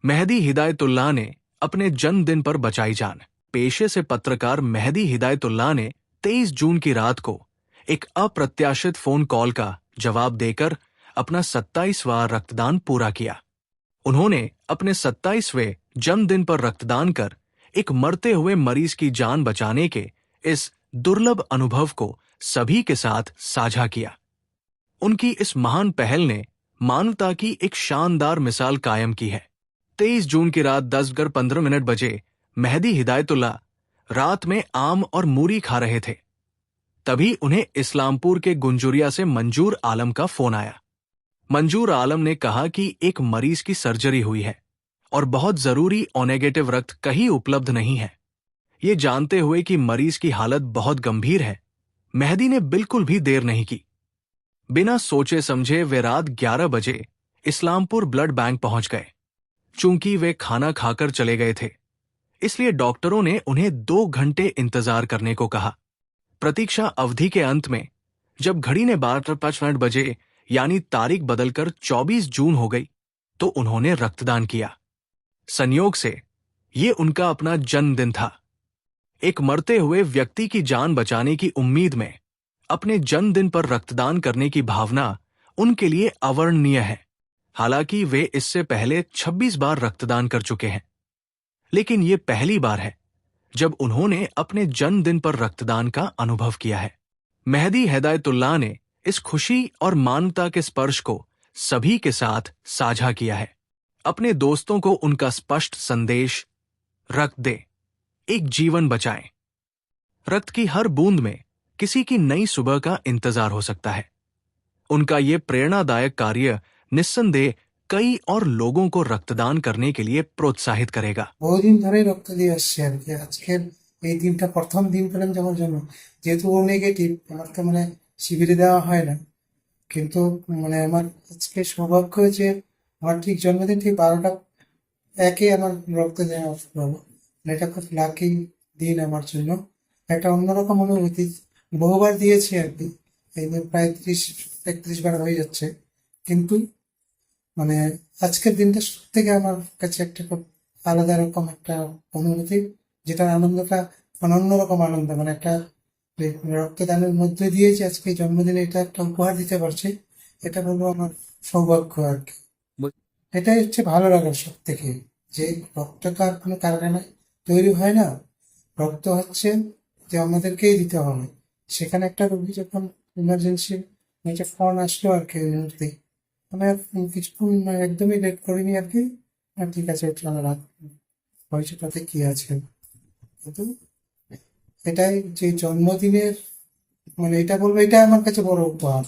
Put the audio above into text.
मेहदी हिदायतुल्लाह ने अपने जन्मदिन पर बचाई जान। पेशे से पत्रकार मेहदी हिदायतुल्लाह ने 23 जून की रात को एक अप्रत्याशित फोन कॉल का जवाब देकर अपना 27वां रक्तदान पूरा किया। उन्होंने अपने 27वें जन्मदिन पर रक्तदान कर एक मरते हुए मरीज की जान बचाने के इस दुर्लभ अनुभव को सभी के साथ साझा किया। उनकी इस महान पहल ने मानवता की एक शानदार मिसाल कायम की है। 23 जून की रात 10:15 बजे मेहदी हिदायतुल्लाह रात में आम और मूरी खा रहे थे। तभी उन्हें इस्लामपुर के गुंजुरिया से मंजूर आलम का फोन आया। मंजूर आलम ने कहा कि एक मरीज की सर्जरी हुई है और बहुत जरूरी ओ नेगेटिव रक्त कहीं उपलब्ध नहीं है। ये जानते हुए कि मरीज की हालत बहुत गंभीर है, मेहदी ने बिल्कुल भी देर नहीं की। बिना सोचे समझे वे रात 11 बजे इस्लामपुर ब्लड बैंक पहुंच गए। चूंकि वे खाना खाकर चले गए थे, इसलिए डॉक्टरों ने उन्हें 2 घंटे इंतजार करने को कहा। प्रतीक्षा अवधि के अंत में जब घड़ी ने 12:05 बजे यानी तारीख बदलकर 24 जून हो गई, तो उन्होंने रक्तदान किया। संयोग से ये उनका अपना जन्मदिन था। एक मरते हुए व्यक्ति की जान बचाने की उम्मीद में अपने जन्मदिन पर रक्तदान करने की भावना उनके लिए अवर्णनीय है। हालांकि वे इससे पहले 26 बार रक्तदान कर चुके हैं, लेकिन ये पहली बार है जब उन्होंने अपने जन्मदिन पर रक्तदान का अनुभव किया है। मेहदी हिदायतुल्लाह ने इस खुशी और मानवता के स्पर्श को सभी के साथ साझा किया है। अपने दोस्तों को उनका स्पष्ट संदेश, रक्त दे, एक जीवन बचाएं। रक्त की हर बूंद में किसी की नई सुबह का इंतजार हो सकता है। उनका ये प्रेरणादायक कार्य निस्संदेह कई और लोगों को रक्तदान करने के लिए प्रोत्साहित करेगा। বহুদিন ধরে রক্ত দিয়ে আসছি আর কি। আজকের এই দিনটা প্রথম দিন পেলাম যখন জন্য, যেহেতু ও নেগেটিভ, আমার তো মানে শিবিরে দেওয়া হয় না, কিন্তু মানে আমার আজকে সৌভাগ্য যে আমার ঠিক জন্মদিন ঠিক 12টা 1-এ আমার রক্ত দেওয়া হলো। এটা খুব লাকি দিন আমার জন্য, একটা অন্যরকম অনুভূতি। বহুবার দিয়েছি আর কি, এই নিয়ে প্রায় 30-31 বার হয়ে যাচ্ছে, কিন্তু মানে আজকের দিনটা সব থেকে আমার কাছে একটা খুব আলাদা রকম একটা অনুভূতি, যেটার আনন্দটা মানে অন্যরকম আনন্দ। মানে একটা রক্তদানের মধ্যে দিয়ে যে আজকে জন্মদিনে এটা একটা উপহার দিতে পারছি, এটা বলবো আমার সৌভাগ্য আর কি। এটাই হচ্ছে ভালো লাগার সব থেকে, যে রক্তটা আর কোনো কারখানায় তৈরি হয় না। রক্ত হচ্ছে যে আমাদেরকেই দিতে হবে। সেখানে একটা রোগী যখন ইমার্জেন্সি একটা ফোন আসলো আর কি, ওই মুহূর্তে আমি আর কিছুক্ষণ একদমই লেট করিনি আর কি। আর ঠিক আছে, চলো রাত হয়েছে, তাতে কি আছে। কিন্তু এটাই যে জন্মদিনের মানে এটা বলবো, এটা আমার কাছে বড় উপহার।